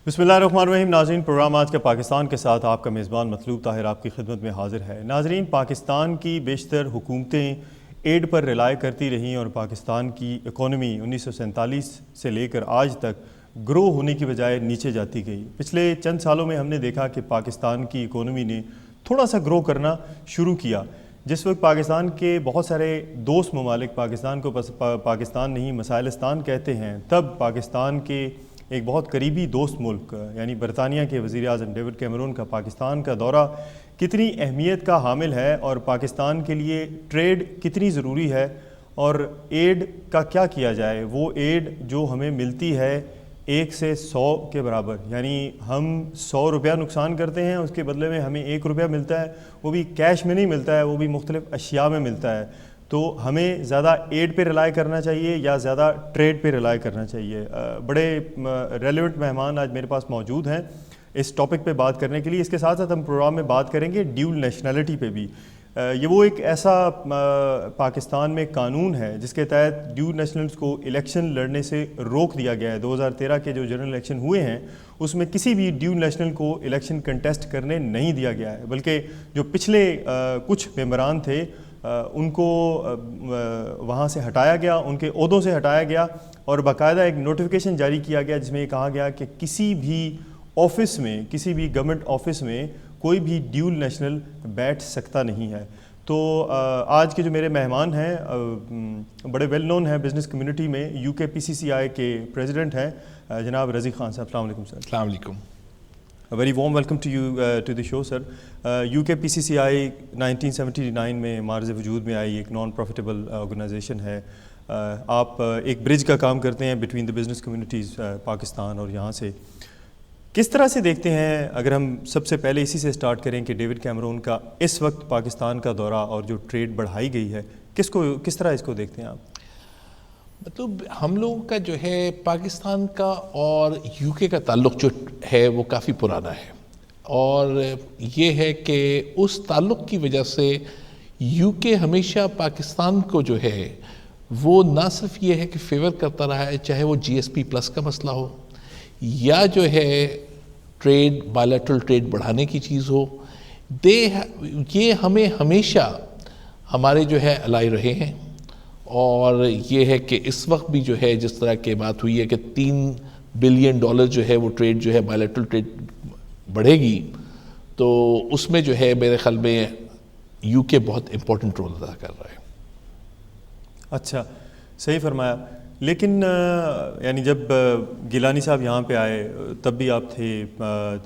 بسم اللہ الرحمن الرحیم. ناظرین، پروگرام آج کا پاکستان کے ساتھ آپ کا میزبان مطلوب طاہر آپ کی خدمت میں حاضر ہے. ناظرین، پاکستان کی بیشتر حکومتیں ایڈ پر ریلائی کرتی رہیں اور پاکستان کی اکانومی 1947 سے لے کر آج تک گرو ہونے کی بجائے نیچے جاتی گئی. پچھلے چند سالوں میں ہم نے دیکھا کہ پاکستان کی اکانومی نے تھوڑا سا گرو کرنا شروع کیا. جس وقت پاکستان کے بہت سارے دوست ممالک پاکستان کو پاکستان نہیں مسائلستان کہتے ہیں، تب پاکستان کے ایک بہت قریبی دوست ملک یعنی برطانیہ کے وزیر اعظم ڈیوڈ کیمرون کا پاکستان کا دورہ کتنی اہمیت کا حامل ہے اور پاکستان کے لیے ٹریڈ کتنی ضروری ہے اور ایڈ کا کیا کیا جائے. وہ ایڈ جو ہمیں ملتی ہے 1 سے 100 کے برابر، یعنی ہم 100 روپیہ نقصان کرتے ہیں، اس کے بدلے میں ہمیں 1 روپیہ ملتا ہے، وہ بھی کیش میں نہیں ملتا ہے، وہ بھی مختلف اشیاء میں ملتا ہے. تو ہمیں زیادہ ایڈ پہ ریلائی کرنا چاہیے یا زیادہ ٹریڈ پہ ریلائی کرنا چاہیے؟ بڑے ریلیونٹ مہمان آج میرے پاس موجود ہیں اس ٹاپک پہ بات کرنے کے لیے. اس کے ساتھ ساتھ ہم پروگرام میں بات کریں گے ڈیول نیشنلٹی پہ بھی. یہ وہ ایک ایسا پاکستان میں قانون ہے جس کے تحت ڈیول نیشنلز کو الیکشن لڑنے سے روک دیا گیا ہے. 2013 کے جو جنرل الیکشن ہوئے ہیں اس میں کسی بھی ڈیول نیشنل کو الیکشن کنٹیسٹ کرنے نہیں دیا گیا ہے، بلکہ جو پچھلے کچھ ممبران تھے ان کو وہاں سے ہٹایا گیا، ان کے عہدوں سے ہٹایا گیا اور باقاعدہ ایک نوٹیفیکیشن جاری کیا گیا جس میں یہ کہا گیا کہ کسی بھی آفس میں، کسی بھی گورنمنٹ آفس میں کوئی بھی ڈیول نیشنل بیٹھ سکتا نہیں ہے. تو آج کے جو میرے مہمان ہیں بڑے ویل نون ہیں بزنس کمیونٹی میں، UKPCCI کے پریزیڈنٹ ہیں جناب رضی خان صاحب. السلام علیکم سر. السلام علیکم. Very warm welcome to you to the show sir. UKPCCI 1979 میں مارز وجود میں آئی ایک نان پروفیٹیبل آرگنائزیشن ہے. آپ ایک برج کا کام کرتے ہیں between the business communities Pakistan اور یہاں سے. کس طرح سے دیکھتے ہیں، اگر ہم سب سے پہلے اسی سے سٹارٹ کریں کہ ڈیوڈ کیمرون کا اس وقت پاکستان کا دورہ اور جو ٹریڈ بڑھائی گئی ہے، کس طرح اس کو دیکھتے ہیں آپ؟ مطلب ہم لوگوں کا جو ہے پاکستان کا اور UK کا تعلق جو ہے وہ کافی پرانا ہے، اور یہ ہے کہ اس تعلق کی وجہ سے UK ہمیشہ پاکستان کو جو ہے وہ نہ صرف یہ ہے کہ فیور کرتا رہا ہے، چاہے وہ GSP+ کا مسئلہ ہو یا جو ہے ٹریڈ بائیلیٹرل ٹریڈ بڑھانے کی چیز ہو. یہ ہمیں ہمیشہ ہمارے جو ہے الائی رہے ہیں. اور یہ ہے کہ اس وقت بھی جو ہے جس طرح کی بات ہوئی ہے کہ $3 بلین جو ہے وہ ٹریڈ جو ہے بائیلیٹرل ٹریڈ بڑھے گی، تو اس میں جو ہے میرے خیال میں UK بہت امپورٹنٹ رول ادا کر رہا ہے. اچھا، صحیح فرمایا. لیکن یعنی جب گیلانی صاحب یہاں پہ آئے تب بھی آپ تھے،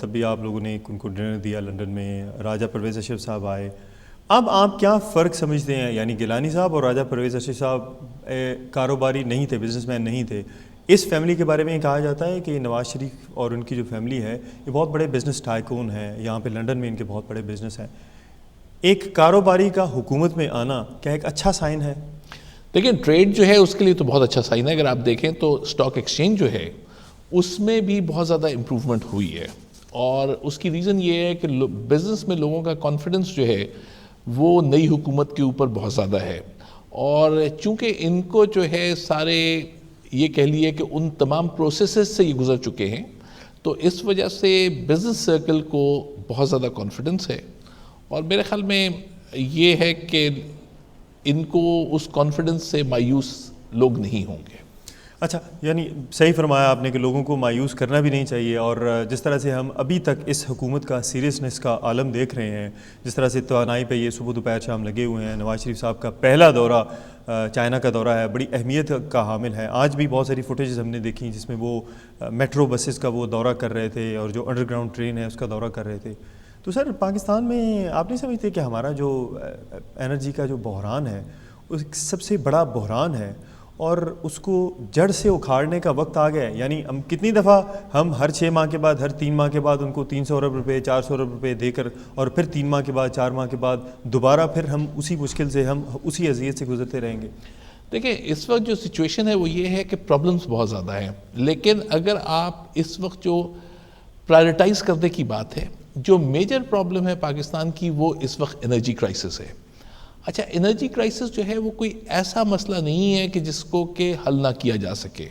تب بھی آپ لوگوں نے ان کو ڈنر دیا لنڈن میں. راجہ پرویز اشرف صاحب آئے. اب آپ کیا فرق سمجھتے ہیں؟ یعنی گیلانی صاحب اور راجہ پرویز اشرف صاحب کاروباری نہیں تھے، بزنس مین نہیں تھے. اس فیملی کے بارے میں یہ کہا جاتا ہے کہ نواز شریف اور ان کی جو فیملی ہے یہ بہت بڑے بزنس ٹائکون ہیں، یہاں پہ لنڈن میں ان کے بہت بڑے بزنس ہیں. ایک کاروباری کا حکومت میں آنا کیا ایک اچھا سائن ہے؟ دیکھیں، ٹریڈ جو ہے اس کے لیے تو بہت اچھا سائن ہے. اگر آپ دیکھیں تو اسٹاک ایکسچینج جو ہے اس میں بھی بہت زیادہ امپروومنٹ ہوئی ہے، اور اس کی ریزن یہ ہے کہ بزنس میں لوگوں کا کانفیڈنس جو ہے وہ نئی حکومت کے اوپر بہت زیادہ ہے. اور چونکہ ان کو جو ہے سارے یہ کہہ لیے کہ ان تمام پروسیسز سے یہ گزر چکے ہیں، تو اس وجہ سے بزنس سرکل کو بہت زیادہ کانفیڈنس ہے. اور میرے خیال میں یہ ہے کہ ان کو اس کانفیڈنس سے مایوس لوگ نہیں ہوں گے. اچھا، یعنی صحیح فرمایا آپ نے کہ لوگوں کو مایوس کرنا بھی نہیں چاہیے. اور جس طرح سے ہم ابھی تک اس حکومت کا سیریسنس کا عالم دیکھ رہے ہیں، جس طرح سے توانائی پہ یہ صبح دوپہر شام لگے ہوئے ہیں. نواز شریف صاحب کا پہلا دورہ چائنا کا دورہ ہے، بڑی اہمیت کا حامل ہے. آج بھی بہت ساری فوٹیجز ہم نے دیکھی جس میں وہ میٹرو بسز کا وہ دورہ کر رہے تھے اور جو انڈر گراؤنڈ ٹرین ہے اس کا دورہ کر رہے تھے. تو سر، پاکستان میں آپ نہیں سمجھتے کہ ہمارا جو انرجی کا جو بحران ہے وہ سب سے بڑا بحران ہے اور اس کو جڑ سے اکھاڑنے کا وقت آ گیا ہے؟ یعنی ہم کتنی دفعہ ہم ہر 6 ماہ کے بعد، ہر 3 ماہ کے بعد ان کو 300 ارب روپے 400 ارب روپے دے کر، اور پھر 3 ماہ کے بعد 4 ماہ کے بعد دوبارہ پھر ہم اسی مشکل سے، ہم اسی اذیت سے گزرتے رہیں گے. دیکھیں، اس وقت جو سچویشن ہے وہ یہ ہے کہ پرابلمس بہت زیادہ ہیں، لیکن اگر آپ اس وقت جو پرائرٹائز کرنے کی بات ہے، جو میجر پرابلم ہے پاکستان کی وہ اس وقت انرجی کرائسس ہے. اچھا، انرجی کرائسس جو ہے وہ کوئی ایسا مسئلہ نہیں ہے کہ جس کو کہ حل نہ کیا جا سکے.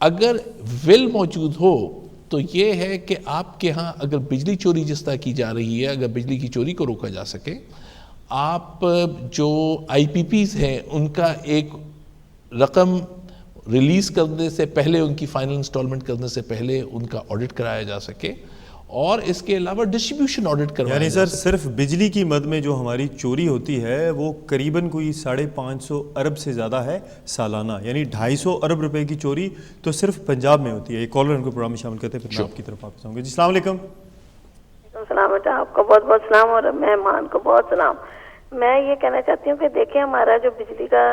اگر ول موجود ہو تو یہ ہے کہ آپ کے ہاں اگر بجلی چوری جس طرح کی جا رہی ہے، اگر بجلی کی چوری کو روکا جا سکے، آپ جو آئی پی پیز ہیں ان کا ایک رقم ریلیز کرنے سے پہلے، ان کی فائنل انسٹالمنٹ کرنے سے پہلے ان کا آڈٹ کرایا جا سکے، اور اس کے علاوہ ڈسٹریبیوشن آڈٹ کروایا یعنی جا سر صرف بجلی کی مد میں جو ہماری چوری ہوتی ہے وہ قریباً کوئی 550 ارب سے زیادہ ہے سالانہ، یعنی 250 ارب روپے کی چوری تو صرف پنجاب میں ہوتی ہے۔ ایک کالر ان کو پروگرام میں شامل کرتے ہیں، پھر میں آپ کی طرف واپس آؤں گا۔ جی السلام علیکم۔ السلام بیٹا، آپ کو بہت بہت سلام اور مہمان کو بہت سلام۔ میں یہ کہنا چاہتی ہوں کہ دیکھیں ہمارا جو بجلی کا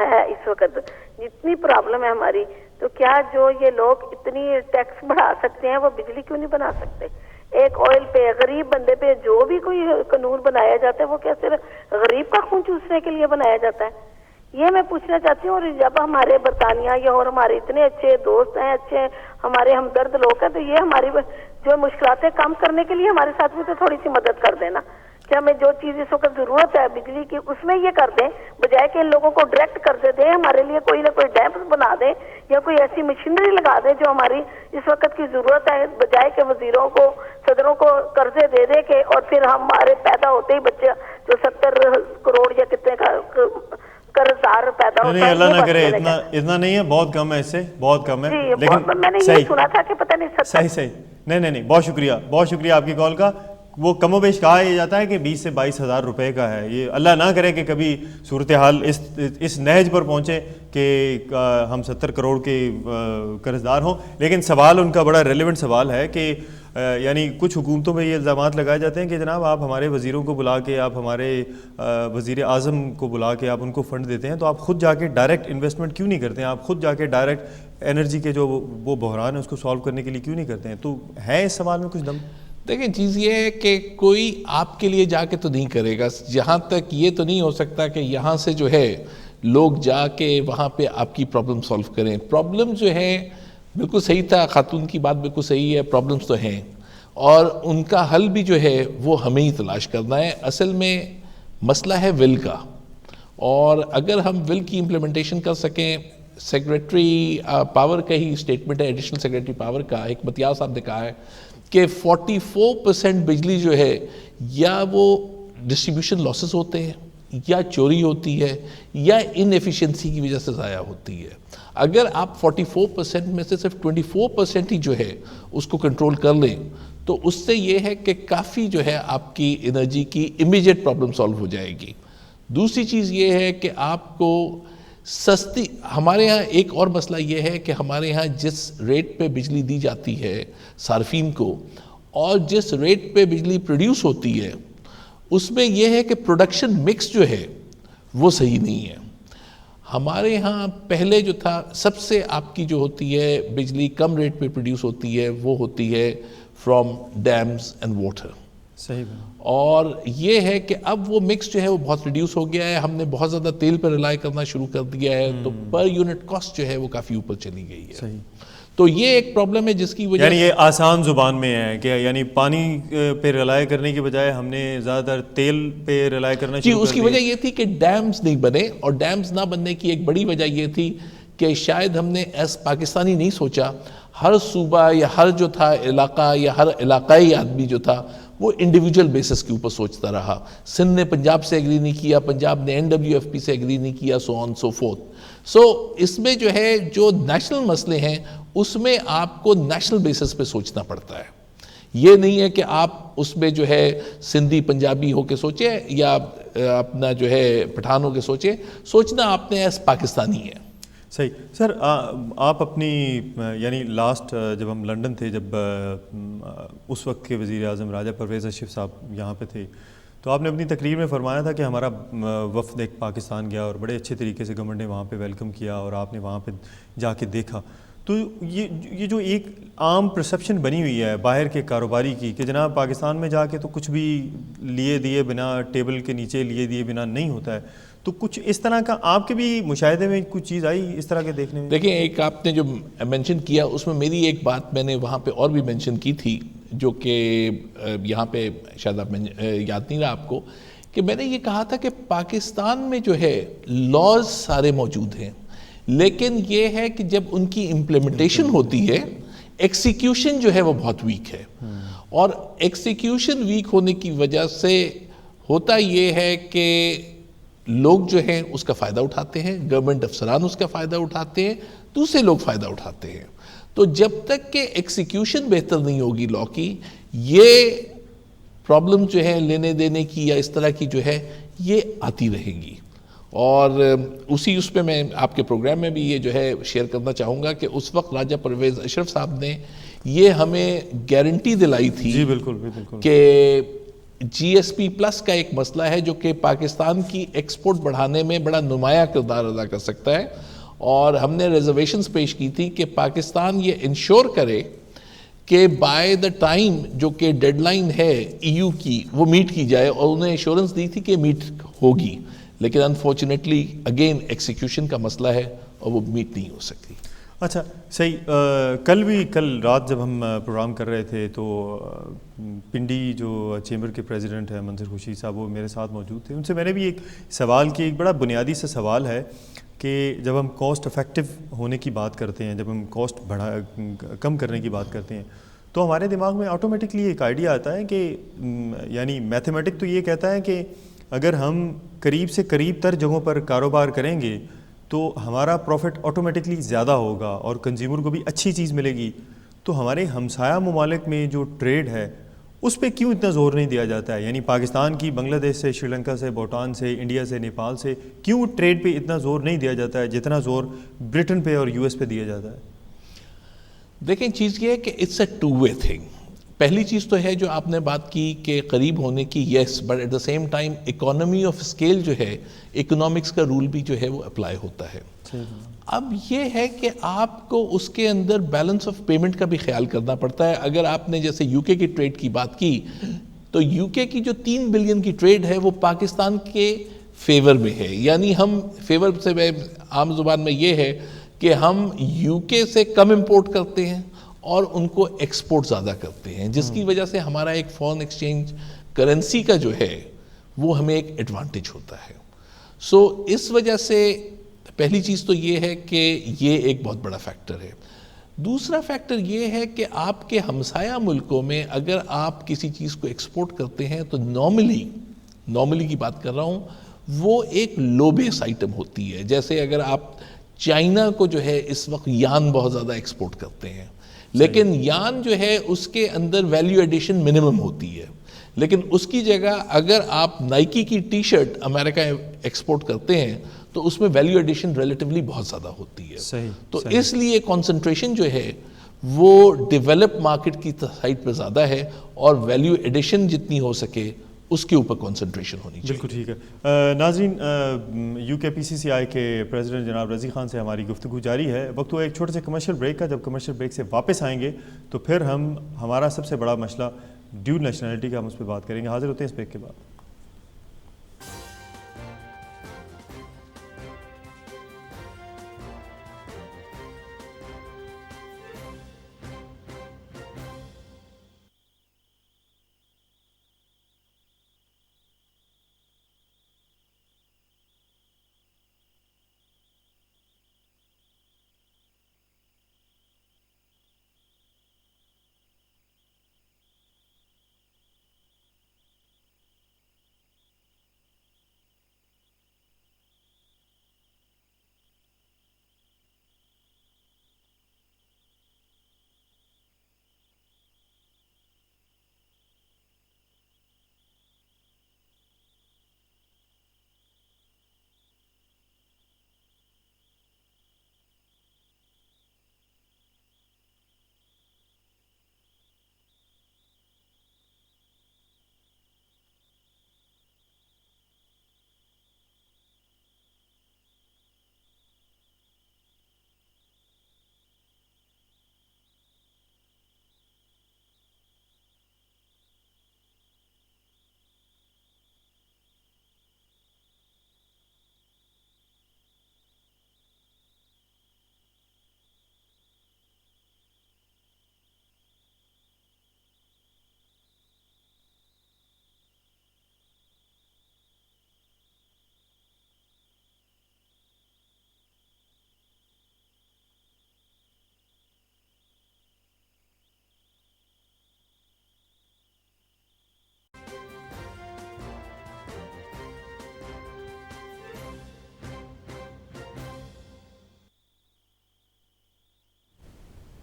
ہے اس وقت جتنی پرابلم ہے ہماری، تو کیا جو یہ لوگ اتنی ٹیکس بڑھا سکتے ہیں وہ بجلی کیوں نہیں بنا سکتے؟ ایک آئل پہ غریب بندے پہ جو بھی کوئی قانون بنایا جاتا ہے وہ کیا صرف غریب کا خون چوسنے کے لیے بنایا جاتا ہے؟ یہ میں پوچھنا چاہتی ہوں۔ اور جب ہمارے برطانیہ یا اور ہمارے اتنے اچھے دوست ہیں، اچھے ہمارے ہمدرد لوگ ہیں، تو یہ ہماری جو مشکلاتیں کم کرنے کے لیے ہمارے ساتھ بھی تو تھوڑی سی مدد کر دینا کہ ہمیں جو چیز اس وقت ضرورت ہے بجلی کی اس میں یہ کر دیں، بجائے کہ ان لوگوں کو ڈائریکٹ قرضے دیں، ہمارے لیے کوئی نہ کوئی ڈیمز بنا دیں یا کوئی ایسی مشینری لگا دیں جو ہماری اس وقت کی ضرورت ہے، بجائے کہ وزیروں کو صدروں کو قرضے دے دے کے اور پھر ہمارے پیدا ہوتے ہی بچے جو 70 کروڑ یا کتنے کا قرضدار پیدا ہوتا ہے۔ اللہ نہ کرے، اتنا نہیں ہے، بہت کم ہے، اس سے بہت کم ہے، لیکن میں نے یہ سنا تھا کہ پتہ نہیں صحیح نہیں، بہت شکریہ آپ کی کال کا۔ وہ کم و بیش کہا یہ جاتا ہے کہ 20 سے 22 ہزار روپے کا ہے۔ یہ اللہ نہ کرے کہ کبھی صورتحال اس نہج پر پہنچے کہ ہم 70 کروڑ کے قرضدار ہوں، لیکن سوال ان کا بڑا ریلیونٹ سوال ہے کہ یعنی کچھ حکومتوں میں یہ الزامات لگائے جاتے ہیں کہ جناب آپ ہمارے وزیروں کو بلا کے، آپ ہمارے وزیر اعظم کو بلا کے آپ ان کو فنڈ دیتے ہیں، تو آپ خود جا کے ڈائریکٹ انویسٹمنٹ کیوں نہیں کرتے ہیں؟ آپ خود جا کے ڈائریکٹ انرجی کے جو وہ بحران ہے اس کو سالو کرنے کے لیے کیوں نہیں کرتے ہیں؟ تو ہے اس سوال میں کچھ دم؟ دیکھیں چیز یہ ہے کہ کوئی آپ کے لیے جا کے تو نہیں کرے گا، جہاں تک یہ تو نہیں ہو سکتا کہ یہاں سے جو ہے لوگ جا کے وہاں پہ آپ کی پرابلم سالو کریں۔ پرابلم جو ہے بالکل صحیح تھا، خاتون کی بات بالکل صحیح ہے، پرابلمز تو ہیں اور ان کا حل بھی جو ہے وہ ہمیں ہی تلاش کرنا ہے۔ اصل میں مسئلہ ہے ول کا، اور اگر ہم ول کی امپلیمنٹیشن کر سکیں، سیکریٹری پاور کا ہی اسٹیٹمنٹ ہے، ایڈیشنل سیکریٹری پاور کا، ایک متیاز صاحب نے کہا ہے کہ 44% بجلی جو ہے یا وہ ڈسٹریبیوشن لاسز ہوتے ہیں، یا چوری ہوتی ہے، یا ان ایفیشنسی کی وجہ سے ضائع ہوتی ہے۔ اگر آپ 44% میں سے صرف 24% ہی جو ہے اس کو کنٹرول کر لیں تو اس سے یہ ہے کہ کافی جو ہے آپ کی انرجی کی امیجیٹ پرابلم سالو ہو جائے گی۔ دوسری چیز یہ ہے کہ آپ کو سستی، ہمارے ہاں ایک اور مسئلہ یہ ہے کہ ہمارے ہاں جس ریٹ پہ بجلی دی جاتی ہے صارفین کو اور جس ریٹ پہ بجلی پروڈیوس ہوتی ہے اس میں یہ ہے کہ پروڈکشن مکس جو ہے وہ صحیح نہیں ہے۔ ہمارے ہاں پہلے جو تھا سب سے آپ کی جو ہوتی ہے بجلی کم ریٹ پہ پروڈیوس ہوتی ہے وہ ہوتی ہے فرام ڈیمز اینڈ واٹر، صحیح، اور یہ ہے کہ اب وہ مکس جو ہے وہ بہت ریڈیوس ہو گیا ہے، ہم نے بہت زیادہ تیل پر ریلائی کرنا شروع کر دیا ہے، تو پر یونٹ کاسٹ جو ہے وہ کافی اوپر چلی گئی ہے۔ صحیح، تو یہ ایک پرابلم ہے جس کی وجہ یعنی یہ آسان زبان میں ہے کہ یعنی پانی پہ ریلائی کرنے کی بجائے ہم نے زیادہ تر تیل پہ ریلائی کرنا شروع کر دیا۔ اس کی وجہ یہ تھی کہ ڈیمز نہیں بنے، اور ڈیمز نہ بننے کی ایک بڑی وجہ یہ تھی کہ شاید ہم نے ایس پاکستانی نہیں سوچا، ہر صوبہ یا ہر جو تھا علاقہ یا ہر علاقائی آدمی جو تھا وہ انڈیویجول بیسس کے اوپر سوچتا رہا۔ سندھ نے پنجاب سے ایگری نہیں کیا، پنجاب نے NWFP سے ایگری نہیں کیا، سو آن سو فورتھ۔ سو اس میں جو ہے جو نیشنل مسئلے ہیں اس میں آپ کو نیشنل بیسس پہ سوچنا پڑتا ہے۔ یہ نہیں ہے کہ آپ اس میں جو ہے سندھی پنجابی ہو کے سوچیں یا اپنا جو ہے پٹھان ہو کے سوچیں، سوچنا آپ نے ایس پاکستانی ہے۔ صحیح سر، آپ اپنی یعنی لاسٹ جب ہم لنڈن تھے، جب اس وقت کے وزیر اعظم راجہ پرویز اشرف صاحب یہاں پہ تھے، تو آپ نے اپنی تقریر میں فرمایا تھا کہ ہمارا وفد ایک پاکستان گیا اور بڑے اچھے طریقے سے گورنمنٹ نے وہاں پہ ویلکم کیا اور آپ نے وہاں پہ جا کے دیکھا۔ تو یہ جو ایک عام پرسیپشن بنی ہوئی ہے باہر کے کاروباری کی کہ جناب پاکستان میں جا کے تو کچھ بھی لیے دیے بنا، ٹیبل کے نیچے لیے دیے بنا نہیں ہوتا ہے، تو کچھ اس طرح کا آپ کے بھی مشاہدے میں کچھ چیز آئی اس طرح کے دیکھنے میں؟ دیکھیں، ایک آپ نے جو مینشن کیا اس میں میری ایک بات میں نے وہاں پہ اور بھی مینشن کی تھی جو کہ یہاں پہ شاید آپ یاد نہیں رہا آپ کو، کہ میں نے یہ کہا تھا کہ پاکستان میں جو ہے لاز سارے موجود ہیں، لیکن یہ ہے کہ جب ان کی امپلیمنٹیشن ہوتی ہے ایکسیکیوشن جو ہے وہ بہت ویک ہے، اور ایکسیکیوشن ویک ہونے کی وجہ سے ہوتا یہ ہے کہ لوگ جو ہیں اس کا فائدہ اٹھاتے ہیں، گورنمنٹ افسران اس کا فائدہ اٹھاتے ہیں، دوسرے لوگ فائدہ اٹھاتے ہیں. تو جب تک کہ ایکسیکیوشن بہتر نہیں ہوگی لا کی، یہ پرابلم جو ہے لینے دینے کی یا اس طرح کی جو ہے یہ آتی رہے گی. اور اس پہ میں آپ کے پروگرام میں بھی یہ جو ہے شیئر کرنا چاہوں گا کہ اس وقت راجہ پرویز اشرف صاحب نے یہ ہمیں گارنٹی دلائی تھی. جی بالکل بالکل. کہ جی ایس پی پلس کا ایک مسئلہ ہے جو کہ پاکستان کی ایکسپورٹ بڑھانے میں بڑا نمایاں کردار ادا کر سکتا ہے، اور ہم نے ریزرویشنز پیش کی تھی کہ پاکستان یہ انشور کرے کہ بائی دا ٹائم جو کہ ڈیڈ لائن ہے ای یو کی وہ میٹ کی جائے، اور انہیں ایشورنس دی تھی کہ میٹ ہوگی. لیکن انفارچونیٹلی اگین ایکسیکیوشن کا مسئلہ ہے اور وہ میٹ نہیں ہو سکتی. اچھا صحیح. کل رات جب ہم پروگرام کر رہے تھے تو پنڈی جو چیمبر کے پریزیڈنٹ ہیں منظر خورشید صاحب وہ میرے ساتھ موجود تھے. ان سے میں نے بھی ایک سوال کیا، ایک بڑا بنیادی سا سوال ہے کہ جب ہم کاسٹ افیکٹو ہونے کی بات کرتے ہیں، جب ہم کاسٹ کم کرنے کی بات کرتے ہیں، تو ہمارے دماغ میں آٹومیٹکلی ایک آئیڈیا آتا ہے کہ یعنی میتھمیٹک تو یہ کہتا ہے کہ اگر ہم قریب سے قریب تر جگہوں پر کاروبار کریں گے تو ہمارا پروفٹ آٹومیٹکلی زیادہ ہوگا اور کنزیومر کو بھی اچھی چیز ملے گی. تو ہمارے ہمسایہ ممالک میں جو ٹریڈ ہے اس پہ کیوں اتنا زور نہیں دیا جاتا ہے؟ یعنی پاکستان کی بنگلہ دیش سے، شری لنکا سے، بھوٹان سے، انڈیا سے، نیپال سے کیوں ٹریڈ پہ اتنا زور نہیں دیا جاتا ہے جتنا زور برٹن پہ اور یو ایس پہ دیا جاتا ہے؟ دیکھیں چیز یہ ہے کہ it's a two way thing. پہلی چیز تو ہے جو آپ نے بات کی کہ قریب ہونے کی، yes, but at the same time economy of scale جو ہے، اکنامکس کا رول بھی جو ہے وہ اپلائی ہوتا ہے. اب یہ ہے کہ آپ کو اس کے اندر بیلنس آف پیمنٹ کا بھی خیال کرنا پڑتا ہے. اگر آپ نے جیسے یو کے کی ٹریڈ کی بات کی تو یو کے کی جو 3 بلین کی ٹریڈ ہے وہ پاکستان کے فیور میں ہے. یعنی ہم فیور سے عام زبان میں یہ ہے کہ ہم یو کے سے کم امپورٹ کرتے ہیں اور ان کو ایکسپورٹ زیادہ کرتے ہیں، جس کی وجہ سے ہمارا ایک فورن ایکسچینج کرنسی کا جو ہے وہ ہمیں ایک ایڈوانٹیج ہوتا ہے. سو اس وجہ سے پہلی چیز تو یہ ہے کہ یہ ایک بہت بڑا فیکٹر ہے. دوسرا فیکٹر یہ ہے کہ آپ کے ہمسایہ ملکوں میں اگر آپ کسی چیز کو ایکسپورٹ کرتے ہیں تو نارملی کی بات کر رہا ہوں، وہ ایک لو بیس آئٹم ہوتی ہے. جیسے اگر آپ چائنا کو جو ہے اس وقت یان بہت زیادہ ایکسپورٹ کرتے ہیں، لیکن یان جو ہے اس کے اندر ویلیو ایڈیشن منیمم ہوتی ہے. لیکن اس کی جگہ اگر آپ نائکی کی ٹی شرٹ امریکہ ایکسپورٹ کرتے ہیں تو اس میں ویلیو ایڈیشن ریلیٹیولی بہت زیادہ ہوتی ہے. تو اس لیے کانسنٹریشن جو ہے وہ ڈیولپ مارکیٹ کی سائٹ پہ زیادہ ہے، اور ویلیو ایڈیشن جتنی ہو سکے اس کے اوپر کانسنٹریشن ہونی چاہیے. بالکل ٹھیک ہے. ناظرین، یو کے پی سی سی آئی کے پریزیڈنٹ جناب رضی خان سے ہماری گفتگو جاری ہے. وقت ہوا ایک چھوٹے سے کمرشل بریک کا. جب کمرشل بریک سے واپس آئیں گے تو پھر ہمارا سب سے بڑا مسئلہ ڈیول نیشنلٹی کا، ہم اس پہ بات کریں گے. حاضر ہوتے ہیں اس بریک کے بعد.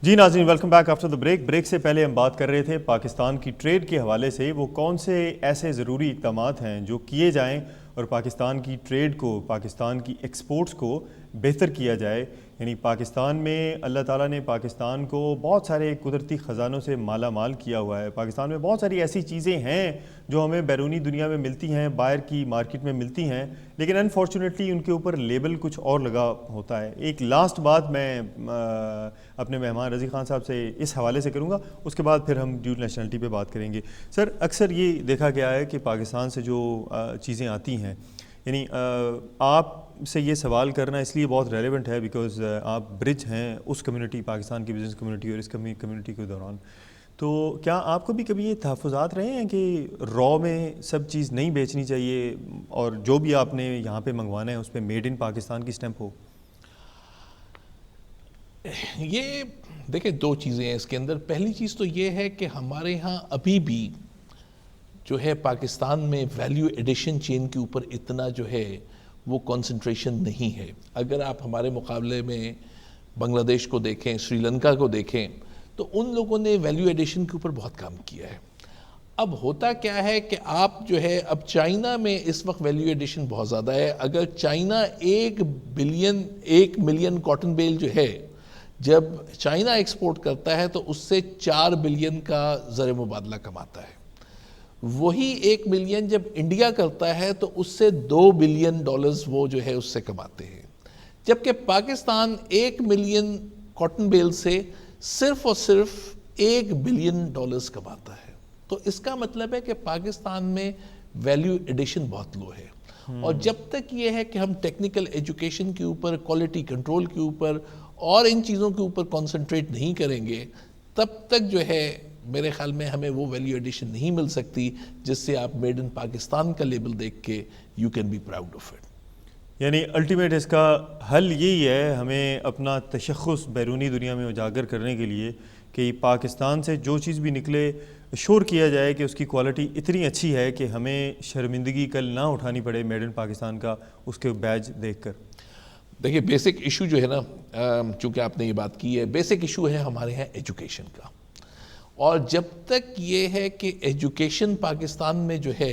جی ناظرین، welcome back after the break سے پہلے ہم بات کر رہے تھے پاکستان کی ٹریڈ کے حوالے سے، وہ کون سے ایسے ضروری اقدامات ہیں جو کیے جائیں اور پاکستان کی ٹریڈ کو، پاکستان کی ایکسپورٹس کو بہتر کیا جائے. یعنی پاکستان میں اللہ تعالیٰ نے پاکستان کو بہت سارے قدرتی خزانوں سے مالا مال کیا ہوا ہے. پاکستان میں بہت ساری ایسی چیزیں ہیں جو ہمیں بیرونی دنیا میں ملتی ہیں، باہر کی مارکیٹ میں ملتی ہیں، لیکن انفارچونیٹلی ان کے اوپر لیبل کچھ اور لگا ہوتا ہے. ایک لاسٹ بات میں اپنے مہمان رضی خان صاحب سے اس حوالے سے کروں گا، اس کے بعد پھر ہم ڈیول نیشنلٹی پہ بات کریں گے. سر، اکثر یہ دیکھا گیا ہے کہ پاکستان سے جو چیزیں آتی ہیں، یعنی آپ سے یہ سوال کرنا اس لیے بہت ریلیونٹ ہے بیکاز آپ برج ہیں اس کمیونٹی، پاکستان کی بزنس کمیونٹی اور اس کمیونٹی کے دوران. تو کیا آپ کو بھی کبھی یہ تحفظات رہے ہیں کہ را میں سب چیز نہیں بیچنی چاہیے اور جو بھی آپ نے یہاں پہ منگوانا ہے اس پہ میڈ ان پاکستان کی سٹیمپ ہو؟ یہ دیکھیں، دو چیزیں ہیں اس کے اندر. پہلی چیز تو یہ ہے کہ ہمارے ہاں ابھی بھی جو ہے پاکستان میں ویلیو ایڈیشن چین کے اوپر اتنا جو ہے وہ کنسنٹریشن نہیں ہے. اگر آپ ہمارے مقابلے میں بنگلہ دیش کو دیکھیں، سری لنکا کو دیکھیں، تو ان لوگوں نے ویلیو ایڈیشن کے اوپر بہت کام کیا ہے. اب ہوتا کیا ہے کہ آپ جو ہے، اب چائنا میں اس وقت ویلیو ایڈیشن بہت زیادہ ہے. اگر چائنا 1 ملین کاٹن بیل جو ہے جب چائنا ایکسپورٹ کرتا ہے تو اس سے 4 بلین کا زر مبادلہ کماتا ہے. وہی 1 ملین جب انڈیا کرتا ہے تو اس سے $2 بلین وہ جو ہے اس سے کماتے ہیں، جبکہ پاکستان 1 ملین کاٹن بیل سے صرف اور صرف $1 بلین کماتا ہے. تو اس کا مطلب ہے کہ پاکستان میں ویلیو ایڈیشن بہت لو ہے. اور جب تک یہ ہے کہ ہم ٹیکنیکل ایجوکیشن کے اوپر، کوالٹی کنٹرول کے اوپر اور ان چیزوں کے اوپر کنسنٹریٹ نہیں کریں گے، تب تک جو ہے میرے خیال میں ہمیں وہ ویلیو ایڈیشن نہیں مل سکتی جس سے آپ میڈ ان پاکستان کا لیبل دیکھ کے you can be proud of it. یعنی الٹیمیٹ اس کا حل یہی ہے، ہمیں اپنا تشخص بیرونی دنیا میں اجاگر کرنے کے لیے کہ پاکستان سے جو چیز بھی نکلے شور کیا جائے کہ اس کی کوالٹی اتنی اچھی ہے کہ ہمیں شرمندگی کل نہ اٹھانی پڑے میڈ ان پاکستان کا اس کے بیج دیکھ کر. دیکھیے، بیسک ایشو جو ہے نا، چونکہ آپ نے یہ بات کی ہے، بیسک ایشو ہے ہمارے یہاں ایجوکیشن کا. اور جب تک یہ ہے کہ ایجوکیشن پاکستان میں جو ہے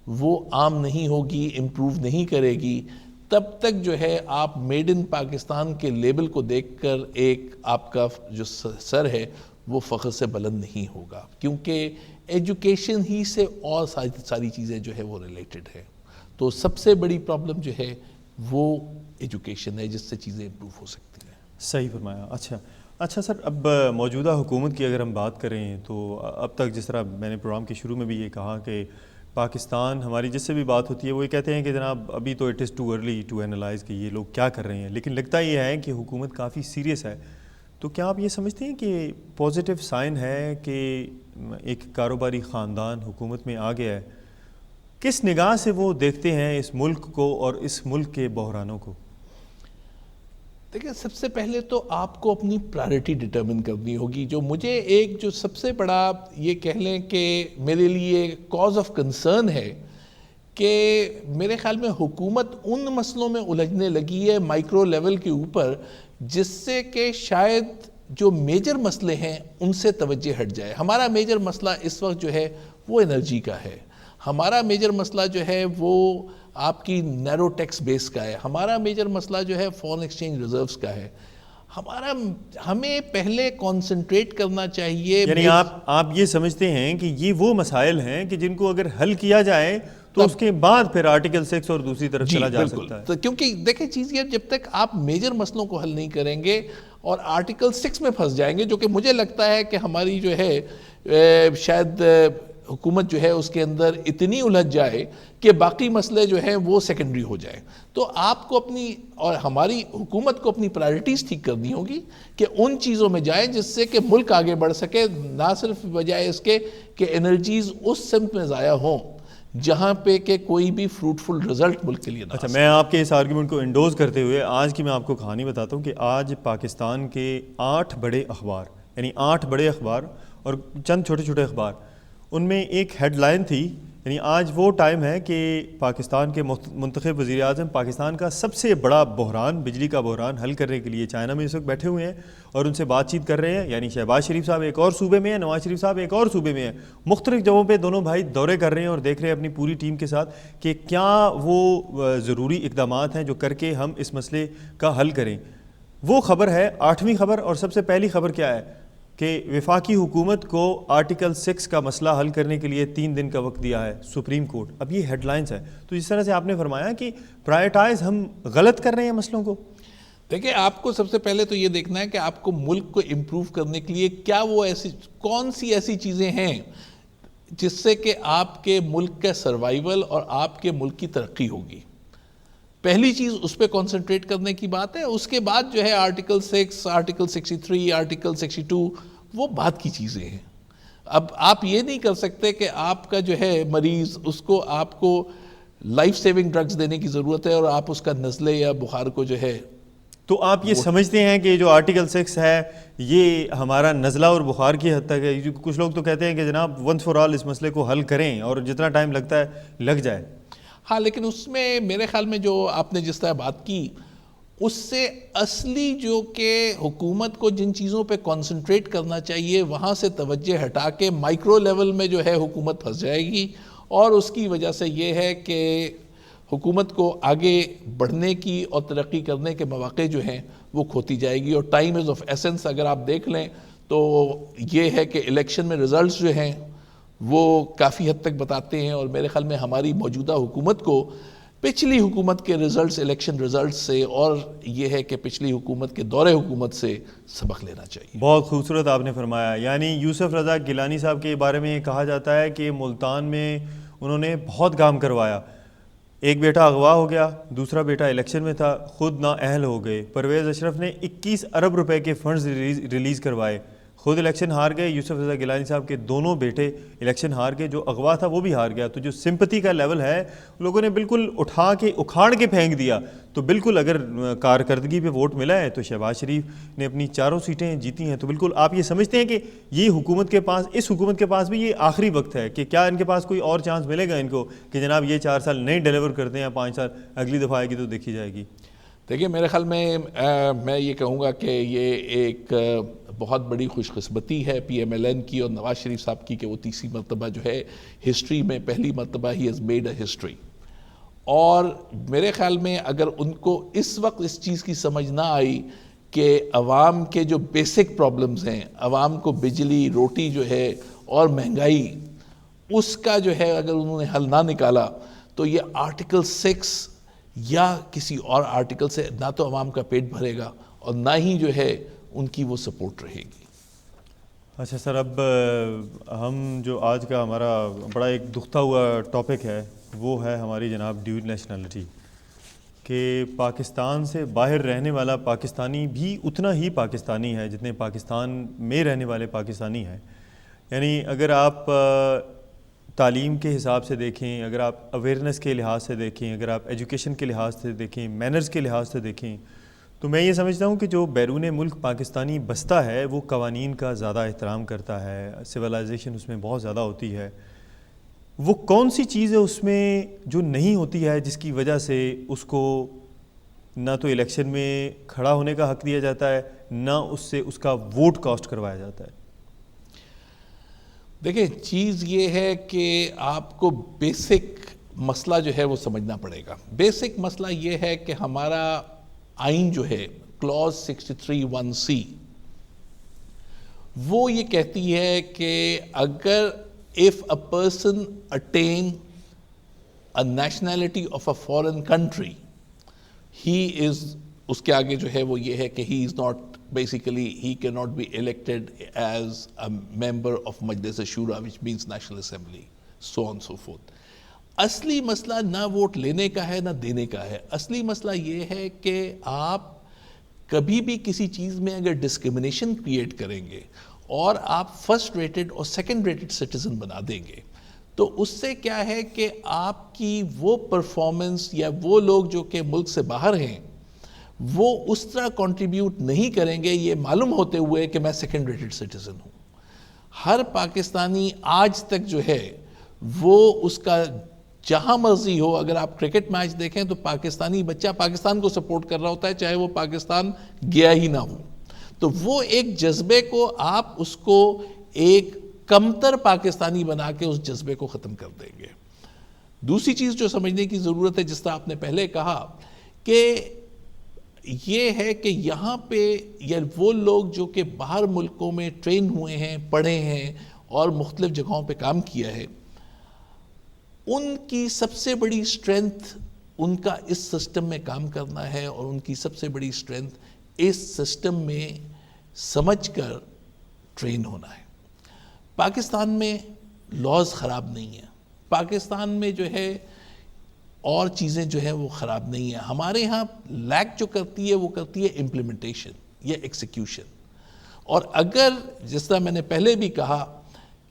وہ عام نہیں ہوگی، امپروو نہیں کرے گی، تب تک جو ہے آپ میڈ ان پاکستان کے لیبل کو دیکھ کر ایک آپ کا جو سر ہے وہ فخر سے بلند نہیں ہوگا، کیونکہ ایجوکیشن ہی سے اور ساری چیزیں جو ہے وہ ریلیٹڈ ہے. تو سب سے بڑی پرابلم جو ہے وہ ایجوکیشن ہے جس سے چیزیں امپروو ہو سکتی ہیں. صحیح فرمایا. اچھا سر، اب موجودہ حکومت کی اگر ہم بات کریں تو اب تک جس طرح میں نے پروگرام کے شروع میں بھی یہ کہا کہ پاکستان، ہماری جس سے بھی بات ہوتی ہے وہ یہ کہتے ہیں کہ جناب ابھی تو it is too early to analyse کہ یہ لوگ کیا کر رہے ہیں، لیکن لگتا یہ ہے کہ حکومت کافی سیریس ہے. تو کیا آپ یہ سمجھتے ہیں کہ پازیٹیو سائن ہے کہ ایک کاروباری خاندان حکومت میں آ گیا ہے؟ کس نگاہ سے وہ دیکھتے ہیں اس ملک کو اور اس ملک کے بحرانوں کو؟ دیکھیں، سب سے پہلے تو آپ کو اپنی پرائرٹی ڈٹرمن کرنی ہوگی. جو مجھے جو سب سے بڑا یہ کہہ لیں کہ میرے لیے کاز آف کنسرن ہے کہ میرے خیال میں حکومت ان مسئلوں میں الجھنے لگی ہے مائکرو لیول کے اوپر، جس سے کہ شاید جو میجر مسئلے ہیں ان سے توجہ ہٹ جائے. ہمارا میجر مسئلہ اس وقت جو ہے وہ انرجی کا ہے. ہمارا میجر مسئلہ جو ہے وہ آپ کی نیرو ٹیکس بیس کا ہے. ہمارا میجر مسئلہ جو ہے فورن ایکسچینج ریزروز کا ہے. ہمیں پہلے کانسنٹریٹ کرنا چاہیے. یعنی آپ یہ سمجھتے ہیں کہ یہ وہ مسائل ہیں کہ جن کو اگر حل کیا جائے تو اس کے بعد پھر آرٹیکل 6 اور دوسری طرف چلا جا سکتا ہے. کیونکہ دیکھیں چیز یہ، جب تک آپ میجر مسئلوں کو حل نہیں کریں گے اور آرٹیکل 6 میں پھنس جائیں گے، جو کہ مجھے لگتا ہے کہ ہماری جو ہے شاید حکومت جو ہے اس کے اندر اتنی الجھ جائے کہ باقی مسئلے جو ہیں وہ سیکنڈری ہو جائیں. تو آپ کو اپنی اور ہماری حکومت کو اپنی پرائرٹیز ٹھیک کرنی ہوگی کہ ان چیزوں میں جائیں جس سے کہ ملک آگے بڑھ سکے، نہ صرف بجائے اس کے کہ انرجیز اس سمت میں ضائع ہوں جہاں پہ کہ کوئی بھی فروٹفل رزلٹ ملک کے لیے نہ. اچھا، میں آپ کے اس آرگیومنٹ کو انڈوز کرتے ہوئے آج کی میں آپ کو کہانی بتاتا ہوں کہ آج پاکستان کے 8 بڑے اخبار، یعنی 8 بڑے اخبار اور چند چھوٹے چھوٹے اخبار، ان میں ایک ہیڈ لائن تھی یعنی آج وہ ٹائم ہے کہ پاکستان کے منتخب وزیر اعظم پاکستان کا سب سے بڑا بحران، بجلی کا بحران حل کرنے کے لیے چائنا میں اس وقت بیٹھے ہوئے ہیں اور ان سے بات چیت کر رہے ہیں. یعنی شہباز شریف صاحب ایک اور صوبے میں ہیں، نواز شریف صاحب ایک اور صوبے میں ہیں، مختلف جگہوں پہ دونوں بھائی دورے کر رہے ہیں اور دیکھ رہے ہیں اپنی پوری ٹیم کے ساتھ کہ کیا وہ ضروری اقدامات ہیں جو کر کے ہم اس مسئلے کا حل کریں. وہ خبر ہے 8ویں خبر، اور سب سے پہلی خبر کیا ہے کہ وفاقی حکومت کو آرٹیکل 6 کا مسئلہ حل کرنے کے لیے 3 دن کا وقت دیا ہے سپریم کورٹ. اب یہ ہیڈ لائنز ہے، تو جس طرح سے آپ نے فرمایا کہ پرائیورٹائز ہم غلط کر رہے ہیں مسئلوں کو. دیکھیں، آپ کو سب سے پہلے تو یہ دیکھنا ہے کہ آپ کو ملک کو امپروو کرنے کے لیے کیا وہ کون سی ایسی چیزیں ہیں جس سے کہ آپ کے ملک کا سروائیول اور آپ کے ملک کی ترقی ہوگی. پہلی چیز اس پہ کنسنٹریٹ کرنے کی بات ہے. اس کے بعد جو ہے آرٹیکل 6، آرٹیکل 63، آرٹیکل 62 وہ بعد کی چیزیں ہیں. اب آپ یہ نہیں کر سکتے کہ آپ کا جو ہے مریض اس کو آپ کو لائف سیونگ ڈرگز دینے کی ضرورت ہے اور آپ اس کا نزلے یا بخار کو جو ہے. تو آپ یہ سمجھتے ہیں کہ جو آرٹیکل 6 ہے یہ ہمارا نزلہ اور بخار کی حد تک ہے؟ کچھ لوگ تو کہتے ہیں کہ جناب ونس فار آل اس مسئلے کو حل کریں اور جتنا ٹائم لگتا ہے لگ جائے. ہاں، لیکن اس میں میرے خیال میں جو آپ نے جس طرح بات کی اس سے اصلی جو کہ حکومت کو جن چیزوں پہ کنسنٹریٹ کرنا چاہیے وہاں سے توجہ ہٹا کے مائکرو لیول میں جو ہے حکومت پھنس جائے گی، اور اس کی وجہ سے یہ ہے کہ حکومت کو آگے بڑھنے کی اور ترقی کرنے کے مواقع جو ہیں وہ کھوتی جائے گی. اور ٹائم از آف ایسنس اگر آپ دیکھ لیں تو یہ ہے کہ الیکشن میں ریزلٹس جو ہیں وہ کافی حد تک بتاتے ہیں، اور میرے خیال میں ہماری موجودہ حکومت کو پچھلی حکومت کے ریزلٹس، الیکشن ریزلٹس سے، اور یہ ہے کہ پچھلی حکومت کے دور حکومت سے سبق لینا چاہیے. بہت خوبصورت آپ نے فرمایا. یعنی یوسف رضا گیلانی صاحب کے بارے میں یہ کہا جاتا ہے کہ ملتان میں انہوں نے بہت کام کروایا. ایک بیٹا اغوا ہو گیا، دوسرا بیٹا الیکشن میں تھا، خود نااہل ہو گئے. پرویز اشرف نے 21 ارب روپے کے فنڈز ریلیز کروائے، خود الیکشن ہار گئے. یوسف رضا گیلانی صاحب کے دونوں بیٹے الیکشن ہار گئے، جو اغوا تھا وہ بھی ہار گیا. تو جو سمپتی کا لیول ہے لوگوں نے بالکل اٹھا کے اکھاڑ کے پھینک دیا. تو بالکل اگر کارکردگی پہ ووٹ ملا ہے تو شہباز شریف نے اپنی 4 سیٹیں جیتی ہیں. تو بالکل آپ یہ سمجھتے ہیں کہ یہ حکومت کے پاس، اس حکومت کے پاس بھی یہ آخری وقت ہے کہ کیا ان کے پاس کوئی اور چانس ملے گا ان کو کہ جناب یہ 4 سال نہیں ڈیلیور کرتے ہیں، 5 سال اگلی دفعہ آئے گی تو دیکھی جائے گی؟ دیکھیے، میرے خیال میں یہ کہوں گا کہ یہ ایک بہت بڑی خوش قسمتی ہے پی ایم ایل این کی اور نواز شریف صاحب کی کہ وہ تیسری مرتبہ جو ہے ہسٹری میں پہلی مرتبہ he has made a history. اور میرے خیال میں اگر ان کو اس وقت اس چیز کی سمجھ نہ آئی کہ عوام کے جو بیسک پرابلمز ہیں، عوام کو بجلی، روٹی جو ہے اور مہنگائی، اس کا جو ہے اگر انہوں نے حل نہ نکالا تو یہ آرٹیکل 6 یا کسی اور آرٹیکل سے نہ تو عوام کا پیٹ بھرے گا اور نہ ہی جو ہے ان کی وہ سپورٹ رہے گی. اچھا سر، اب ہم جو آج کا ہمارا بڑا ایک دکھتا ہوا ٹاپک ہے وہ ہے ہماری جناب ڈیول نیشنلٹی، کہ پاکستان سے باہر رہنے والا پاکستانی بھی اتنا ہی پاکستانی ہے جتنے پاکستان میں رہنے والے پاکستانی ہیں. یعنی اگر آپ تعلیم کے حساب سے دیکھیں، اگر آپ اویئرنیس کے لحاظ سے دیکھیں، اگر آپ ایجوکیشن کے لحاظ سے دیکھیں، مینرز کے لحاظ سے دیکھیں، تو میں یہ سمجھتا ہوں کہ جو بیرون ملک پاکستانی بستا ہے وہ قوانین کا زیادہ احترام کرتا ہے، سویلائزیشن اس میں بہت زیادہ ہوتی ہے. وہ کون سی چیز ہے اس میں جو نہیں ہوتی ہے جس کی وجہ سے اس کو نہ تو الیکشن میں کھڑا ہونے کا حق دیا جاتا ہے، نہ اس سے اس کا ووٹ کاسٹ کروایا جاتا ہے؟ دیکھیں، چیز یہ ہے کہ آپ کو بیسک مسئلہ جو ہے وہ سمجھنا پڑے گا. بیسک مسئلہ یہ ہے کہ ہمارا آئین جو ہے کلوز 63(1)(c) وہ یہ کہتی ہے کہ اگر if a person attain a nationality of a foreign country, he is، اس کے آگے جو ہے وہ یہ ہے کہ he is not basically he cannot be elected as a member of Majlis Shura, which means National Assembly, so on so forth. اصلی مسئلہ نہ ووٹ لینے کا ہے نہ دینے کا ہے. اصلی مسئلہ یہ ہے کہ آپ کبھی بھی کسی چیز میں اگر ڈسکرمنیشن کریٹ کریں گے اور آپ فرسٹ ریٹڈ اور سیکنڈ ریٹڈ سٹیزن بنا دیں گے تو اس سے کیا ہے کہ آپ کی وہ پرفارمنس یا وہ لوگ جو کہ ملک سے باہر ہیں وہ اس طرح کنٹریبیوٹ نہیں کریں گے، یہ معلوم ہوتے ہوئے کہ میں سیکنڈ ریٹڈ سٹیزن ہوں. ہر پاکستانی آج تک جو ہے وہ اس کا جہاں مرضی ہو، اگر آپ کرکٹ میچ دیکھیں تو پاکستانی بچہ پاکستان کو سپورٹ کر رہا ہوتا ہے چاہے وہ پاکستان گیا ہی نہ ہو. تو وہ ایک جذبے کو آپ اس کو ایک کمتر پاکستانی بنا کے اس جذبے کو ختم کر دیں گے. دوسری چیز جو سمجھنے کی ضرورت ہے، جس طرح آپ نے پہلے کہا، کہ یہ ہے کہ یہاں پہ یا وہ لوگ جو کہ باہر ملکوں میں ٹرین ہوئے ہیں، پڑھے ہیں اور مختلف جگہوں پہ کام کیا ہے، ان کی سب سے بڑی اسٹرینتھ ان کا اس سسٹم میں کام کرنا ہے، اور ان کی سب سے بڑی اسٹرینتھ اس سسٹم میں سمجھ کر ٹرین ہونا ہے. پاکستان میں لاز خراب نہیں ہیں، پاکستان میں جو ہے اور چیزیں جو ہیں وہ خراب نہیں ہیں. ہمارے ہاں لیک جو کرتی ہے وہ کرتی ہے امپلیمنٹیشن یا ایکسیکیوشن. اور اگر جس طرح میں نے پہلے بھی کہا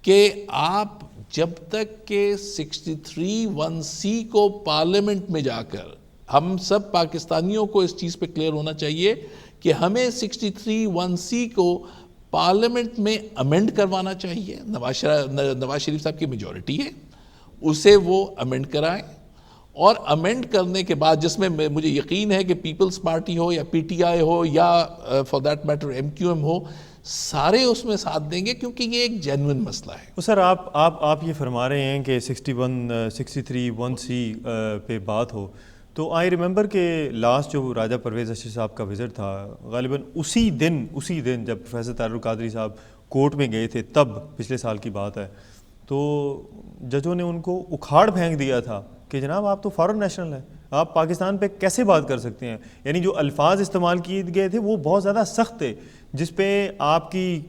کہ آپ جب تک کہ 63(1)(c) کو پارلیمنٹ میں جا کر، ہم سب پاکستانیوں کو اس چیز پہ کلیئر ہونا چاہیے کہ ہمیں 63(1)(c) کو پارلیمنٹ میں امینڈ کروانا چاہیے. نواز شریف صاحب کی میجورٹی ہے، اسے وہ امینڈ کرائیں، اور امینڈ کرنے کے بعد، جس میں مجھے یقین ہے کہ پیپلز پارٹی ہو یا پی ٹی آئی ہو یا for that matter M Q M ہو، سارے اس میں ساتھ دیں گے، کیونکہ یہ ایک جینوئن مسئلہ ہے. سر آپ یہ فرما رہے ہیں کہ 63(1)(c) پہ بات ہو، تو آئی ریممبر کہ لاسٹ جو راجہ پرویز اشرف صاحب کا وزٹ تھا، غالباً اسی دن جب پروفیسر طاہر القادری صاحب کورٹ میں گئے تھے، تب پچھلے سال کی بات ہے، تو ججوں نے ان کو اکھاڑ پھینک دیا تھا کہ جناب آپ تو فارن نیشنل ہیں، آپ پاکستان پہ کیسے بات کر سکتے ہیں. یعنی جو الفاظ استعمال کیے گئے تھے وہ بہت زیادہ سخت تھے، جس پہ آپ کی